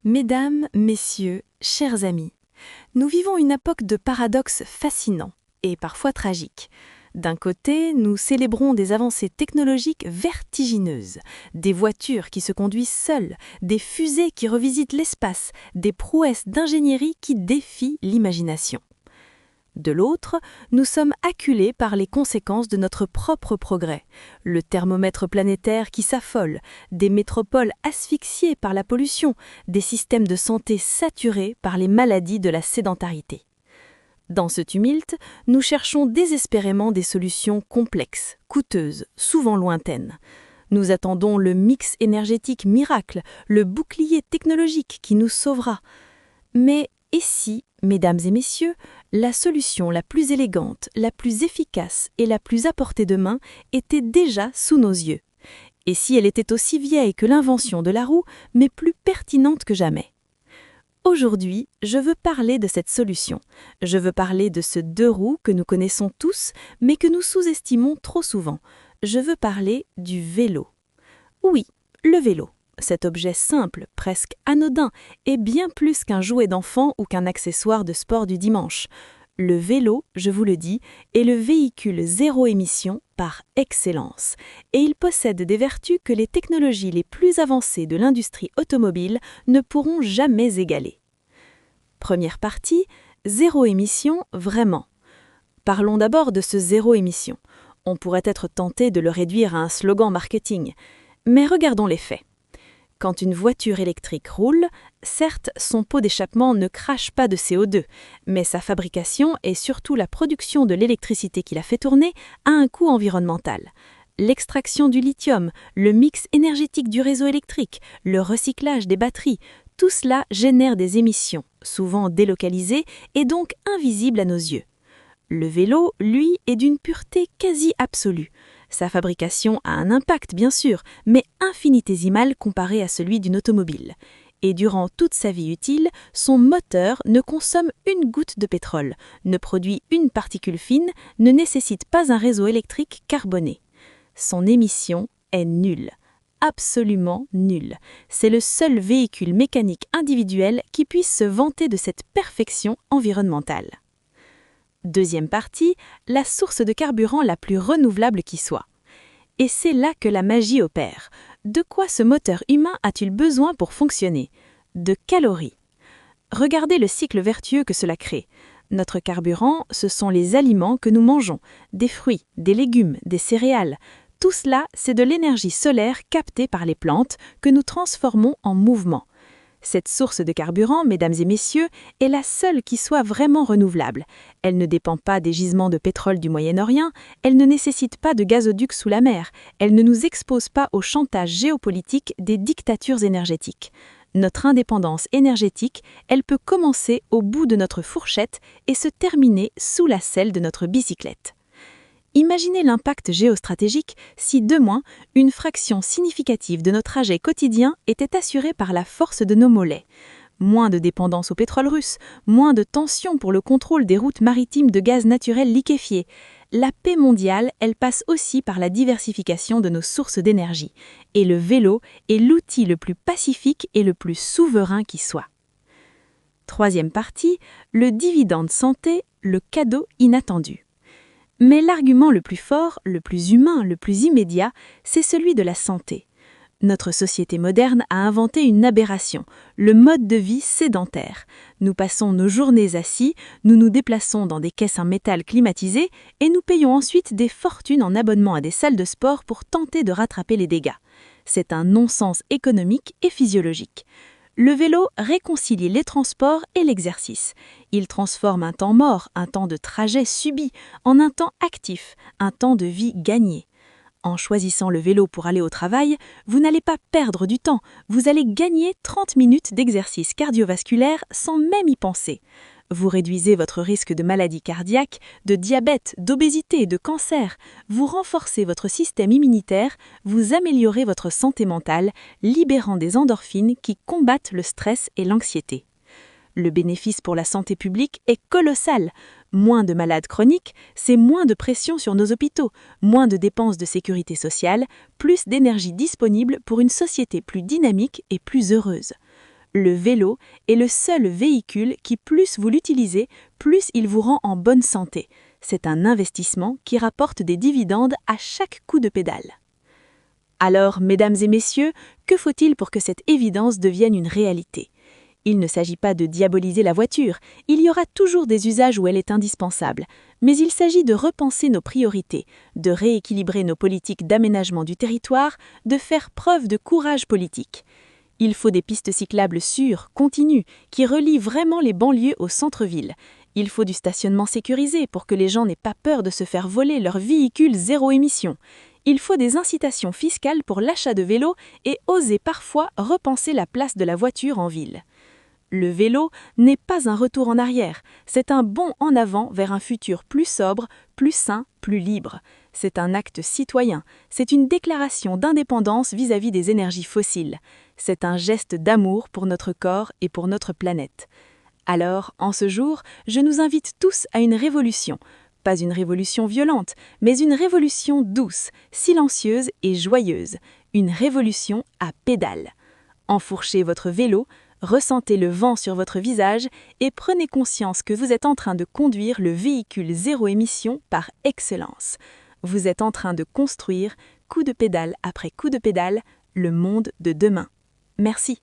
Mesdames, Messieurs, chers amis, nous vivons une époque de paradoxes fascinants et parfois tragiques. D'un côté, nous célébrons des avancées technologiques vertigineuses, des voitures qui se conduisent seules, des fusées qui revisitent l'espace, des prouesses d'ingénierie qui défient l'imagination. De l'autre, nous sommes acculés par les conséquences de notre propre progrès. Le thermomètre planétaire qui s'affole, des métropoles asphyxiées par la pollution, des systèmes de santé saturés par les maladies de la sédentarité. Dans ce tumulte, nous cherchons désespérément des solutions complexes, coûteuses, souvent lointaines. Nous attendons le mix énergétique miracle, le bouclier technologique qui nous sauvera. Mais et si, mesdames et messieurs, la solution la plus élégante, la plus efficace et la plus à portée de main était déjà sous nos yeux? Et si elle était aussi vieille que l'invention de la roue, mais plus pertinente que jamais? Aujourd'hui, je veux parler de cette solution. Je veux parler de ce deux roues que nous connaissons tous, mais que nous sous-estimons trop souvent. Je veux parler du vélo. Oui, le vélo. Cet objet simple, presque anodin, est bien plus qu'un jouet d'enfant ou qu'un accessoire de sport du dimanche. Le vélo, je vous le dis, est le véhicule zéro émission par excellence. Et il possède des vertus que les technologies les plus avancées de l'industrie automobile ne pourront jamais égaler. Première partie, zéro émission vraiment. Parlons d'abord de ce zéro émission. On pourrait être tenté de le réduire à un slogan marketing. Mais regardons les faits. Quand une voiture électrique roule, certes, son pot d'échappement ne crache pas de CO2, mais sa fabrication et surtout la production de l'électricité qui la fait tourner a un coût environnemental. L'extraction du lithium, le mix énergétique du réseau électrique, le recyclage des batteries, tout cela génère des émissions, souvent délocalisées et donc invisibles à nos yeux. Le vélo, lui, est d'une pureté quasi absolue. Sa fabrication a un impact, bien sûr, mais infinitésimal comparé à celui d'une automobile. Et durant toute sa vie utile, son moteur ne consomme une goutte de pétrole, ne produit une particule fine, ne nécessite pas un réseau électrique carboné. Son émission est nulle. Absolument nulle. C'est le seul véhicule mécanique individuel qui puisse se vanter de cette perfection environnementale. Deuxième partie, la source de carburant la plus renouvelable qui soit. Et c'est là que la magie opère. De quoi ce moteur humain a-t-il besoin pour fonctionner? De calories. Regardez le cycle vertueux que cela crée. Notre carburant, ce sont les aliments que nous mangeons, des fruits, des légumes, des céréales. Tout cela, c'est de l'énergie solaire captée par les plantes que nous transformons en mouvement. Cette source de carburant, mesdames et messieurs, est la seule qui soit vraiment renouvelable. Elle ne dépend pas des gisements de pétrole du Moyen-Orient, elle ne nécessite pas de gazoducs sous la mer, elle ne nous expose pas au chantage géopolitique des dictatures énergétiques. Notre indépendance énergétique, elle peut commencer au bout de notre fourchette et se terminer sous la selle de notre bicyclette. Imaginez l'impact géostratégique si, de moins, une fraction significative de notre trajet quotidien était assurée par la force de nos mollets. Moins de dépendance au pétrole russe, moins de tensions pour le contrôle des routes maritimes de gaz naturel liquéfié. La paix mondiale, elle passe aussi par la diversification de nos sources d'énergie. Et le vélo est l'outil le plus pacifique et le plus souverain qui soit. Troisième partie, le dividende santé, le cadeau inattendu. Mais l'argument le plus fort, le plus humain, le plus immédiat, c'est celui de la santé. Notre société moderne a inventé une aberration, le mode de vie sédentaire. Nous passons nos journées assis, nous nous déplaçons dans des caisses en métal climatisées et nous payons ensuite des fortunes en abonnement à des salles de sport pour tenter de rattraper les dégâts. C'est un non-sens économique et physiologique. Le vélo réconcilie les transports et l'exercice. Il transforme un temps mort, un temps de trajet subi, en un temps actif, un temps de vie gagné. En choisissant le vélo pour aller au travail, vous n'allez pas perdre du temps, vous allez gagner 30 minutes d'exercice cardiovasculaire sans même y penser. Vous réduisez votre risque de maladie cardiaque, de diabète, d'obésité, de cancer. Vous renforcez votre système immunitaire, vous améliorez votre santé mentale, libérant des endorphines qui combattent le stress et l'anxiété. Le bénéfice pour la santé publique est colossal. Moins de malades chroniques, c'est moins de pression sur nos hôpitaux, moins de dépenses de sécurité sociale, plus d'énergie disponible pour une société plus dynamique et plus heureuse. Le vélo est le seul véhicule qui, plus vous l'utilisez, plus il vous rend en bonne santé. C'est un investissement qui rapporte des dividendes à chaque coup de pédale. Alors, mesdames et messieurs, que faut-il pour que cette évidence devienne une réalité ? Il ne s'agit pas de diaboliser la voiture, il y aura toujours des usages où elle est indispensable, mais il s'agit de repenser nos priorités, de rééquilibrer nos politiques d'aménagement du territoire, de faire preuve de courage politique. Il faut des pistes cyclables sûres, continues, qui relient vraiment les banlieues au centre-ville. Il faut du stationnement sécurisé pour que les gens n'aient pas peur de se faire voler leur véhicule zéro émission. Il faut des incitations fiscales pour l'achat de vélos et oser parfois repenser la place de la voiture en ville. Le vélo n'est pas un retour en arrière, c'est un bond en avant vers un futur plus sobre, plus sain, plus libre. C'est un acte citoyen, c'est une déclaration d'indépendance vis-à-vis des énergies fossiles. C'est un geste d'amour pour notre corps et pour notre planète. Alors, en ce jour, je nous invite tous à une révolution. Pas une révolution violente, mais une révolution douce, silencieuse et joyeuse. Une révolution à pédales. Enfourchez votre vélo, ressentez le vent sur votre visage et prenez conscience que vous êtes en train de conduire le véhicule zéro émission par excellence. Vous êtes en train de construire, coup de pédale après coup de pédale, le monde de demain. Merci.